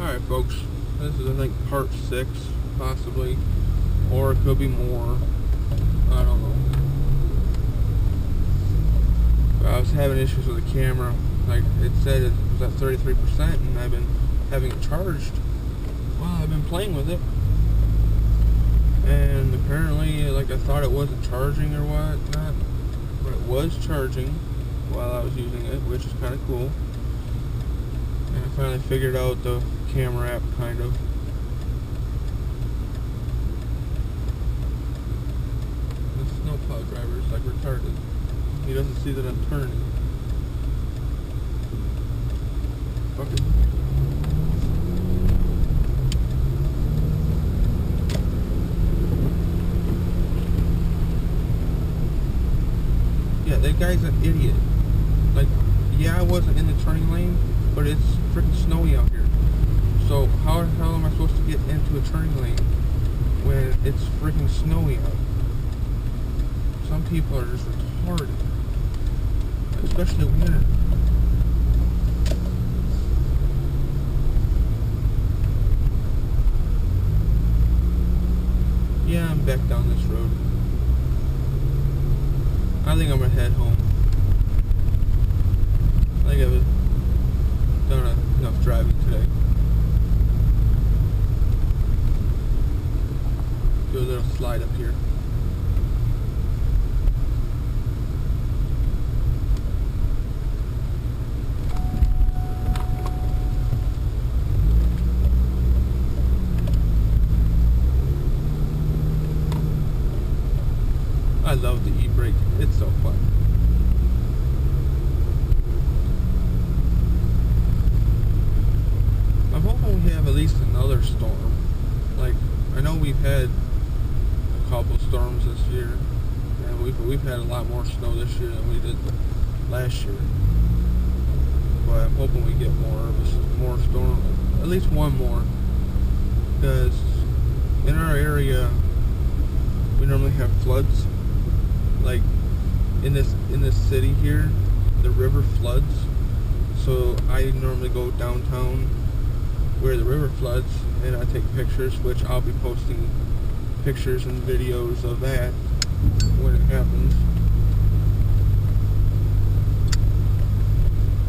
Alright folks, this is I think part 6 possibly, or it could be more, I don't know. But I was having issues with the camera. Like it said it was at 33% and I've been having it charged. Well, I've been playing with it and apparently like I thought it wasn't charging or whatnot, but it was charging while I was using it, which is kind of cool. And I finally figured out the camera app, kind of. The snowplow driver is like retarded. He doesn't see that I'm turning. Fuck it. Yeah, that guy's an idiot. Like, yeah, I wasn't in the turning lane, but it's freaking snowy out here. So how the hell am I supposed to get into a turning lane when it's freaking snowy out? Some people are just retarded, especially winter. Yeah, I'm back down this road. I think I'm gonna head home. I think I've done enough driving today. Do a little slide up here. I love the e-brake. It's so fun. I'm hoping we have at least another storm. Like, I know we've had a couple storms this year, and we've had a lot more snow this year than we did last year. But I'm hoping we get more storm, at least one more, because in our area we normally have floods. Like in this city here, the river floods. So I normally go downtown where the river floods and I take pictures, which I'll be posting pictures and videos of that when it happens.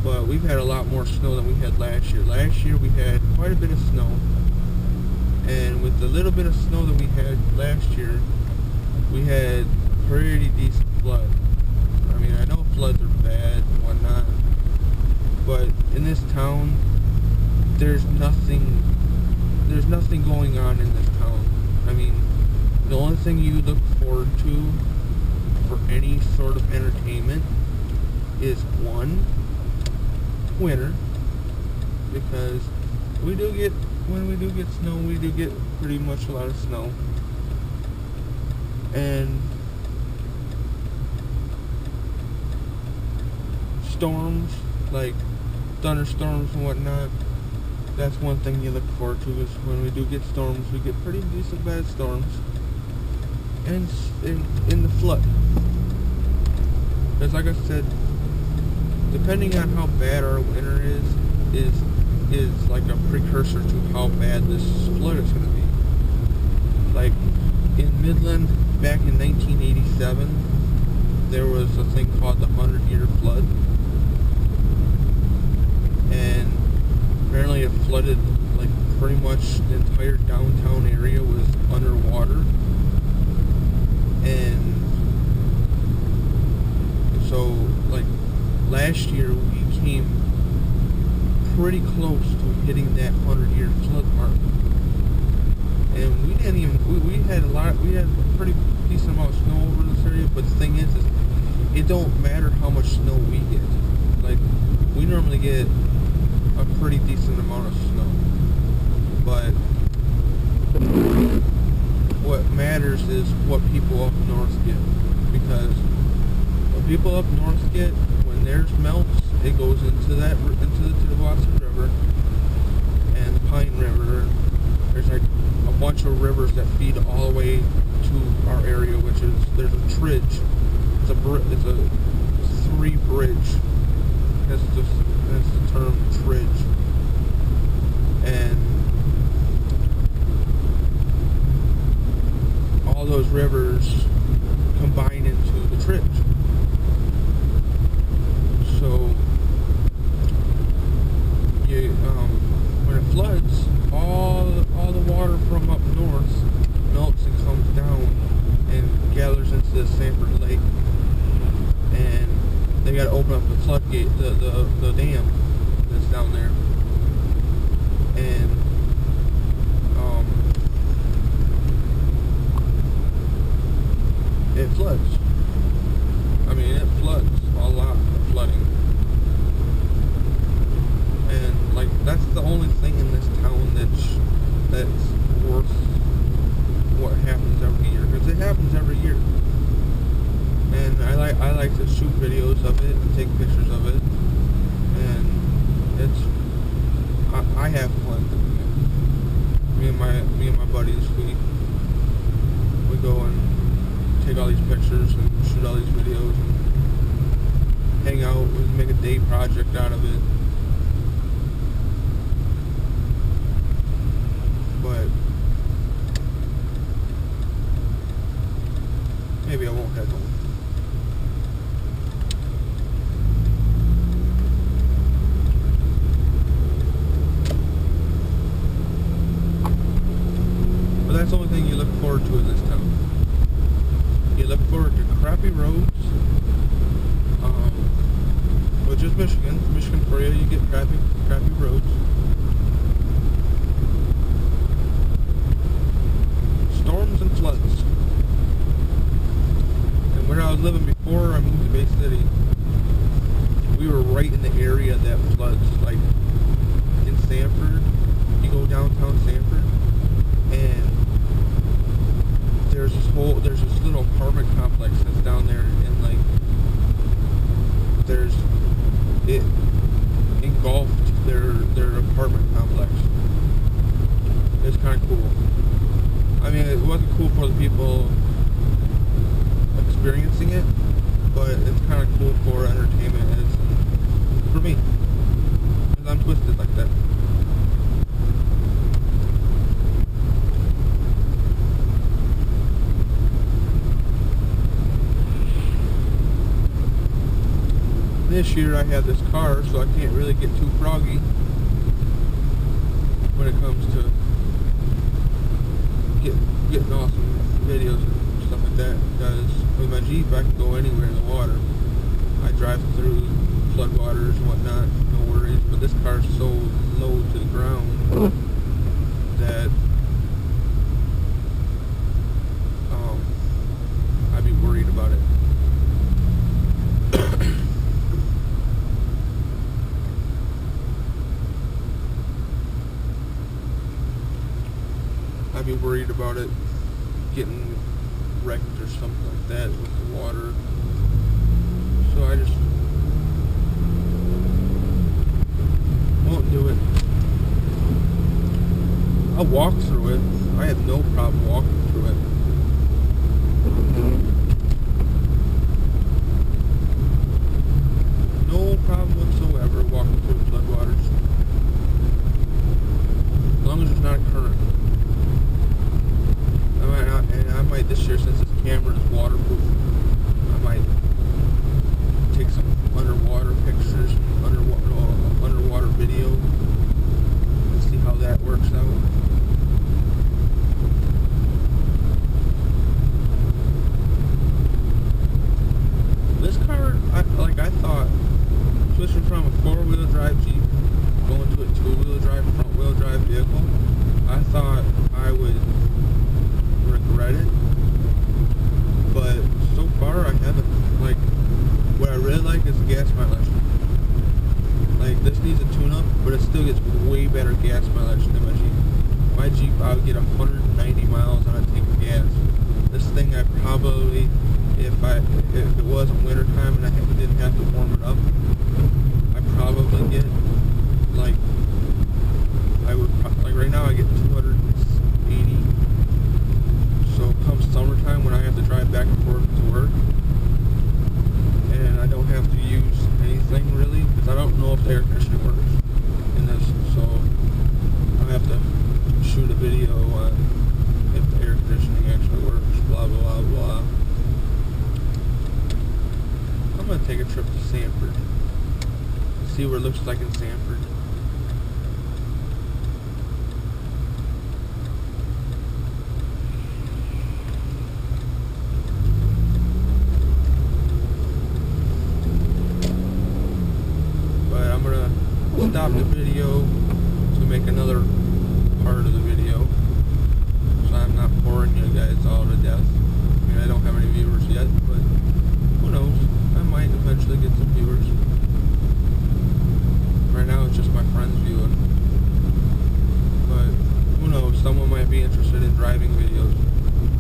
But we've had a lot more snow than we had last year. Last year we had quite a bit of snow, and with the little bit of snow that we had last year, we had pretty decent flood. I mean, I know floods are bad and whatnot, but in this town, there's nothing going on in this town. I mean, the only thing you look forward to for any sort of entertainment is one, winter, because when we do get snow, we do get pretty much a lot of snow. And storms, like thunderstorms and whatnot, that's one thing you look forward to, is when we do get storms, we get pretty decent bad storms. And in the flood. Because like I said, depending on how bad our winter is like a precursor to how bad this flood is going to be. Like in Midland, back in 1987, there was a thing called the 100-year flood, and apparently it flooded, like pretty much the entire downtown area was underwater. And so like last year we came pretty close to hitting that 100-year flood mark. And we didn't even, we had a pretty decent amount of snow over this area, but the thing is it don't matter how much snow we get. Like, we normally get a pretty decent amount of snow, but what matters is what people up north get, because what people up north get, when theirs melts, it goes into the Watson River and the Pine River. There's like a bunch of rivers that feed all the way to our area, which is, there's a tridge. It's a 3-bridge. That's the term, tridge. And floods, all the water from up north melts and comes down and gathers into the Sanford Lake, and they got to open up the floodgate, the dam that's down there, and it floods. I mean, it floods a lot of flooding. And like, that's the only thing in this town that's worth what happens every year, because it happens every year. And I like to shoot videos of it and take pictures of it, and I have fun doing it. Me and my buddies, we go and take all these pictures and shoot all these videos and hang out. We make a day project out of it. But maybe I won't head home. But that's the only thing you look forward to in this town. You look forward to crappy roads, which is Michigan for you. You get crappy roads, storms and floods. And where I was living before I moved to Bay City, we were right in the area that floods. Like in Sanford, you go downtown Sanford, and there's this little apartment complex that's down there, and like it engulfed their apartment complex. It's kind of cool. I mean, it wasn't cool for the people experiencing it, but it's kind of cool for entertainment. It's for me, because I'm twisted like that. This year I have this car, so I can't really get too froggy when it comes to getting awesome videos and stuff like that, because with my Jeep I can go anywhere in the water. I drive through floodwaters and whatnot, no worries, but this car is so low to the ground that I'd be worried about it. I'd be worried about it getting wrecked or something like that with the water. So I just won't do it. I'll walk through it. I have no problem walking through it. No problem whatsoever walking through floodwaters. As long as there's not a current. I might this year, since this camera is waterproof, I might take some underwater pictures, underwater video, and see how that works out. This car, I thought, switching from a 4-wheel drive Jeep going to a 2-wheel drive, front-wheel drive vehicle, I thought I would regret it, but so far I haven't. Like, what I really like is the gas mileage. Like, this needs a tune-up, but it still gets way better gas mileage than my Jeep. My Jeep, I would get 190 miles on a tank of gas. This thing, I probably, if it wasn't winter time and I didn't have to warm it up, I'd probably get, like right now I get 280. So come summertime, when I have to drive back and forth to work, and I don't have to use anything really, because I don't know if the air conditioning works in this, so I'll have to shoot a video on if the air conditioning actually works, blah blah blah. I'm going to take a trip to Sanford, see what it looks like in Sanford. video to make another part of the video, so I'm not boring you guys all to death. I mean, I don't have any viewers yet, but who knows? I might eventually get some viewers. Right now it's just my friends viewing. But who knows? Someone might be interested in driving videos.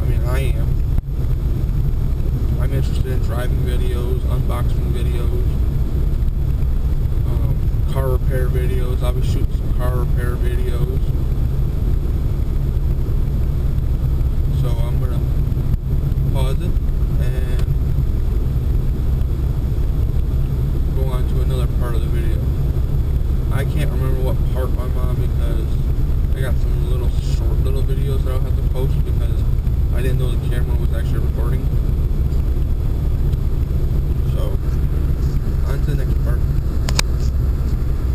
I mean, I am. I'm interested in driving videos, unboxing videos, car repair videos. I'll be shooting some car repair videos. So I'm gonna pause it and go on to another part of the video. I can't remember what part I'm on because I got some short little videos that I'll have to post because I didn't know the camera was actually recording.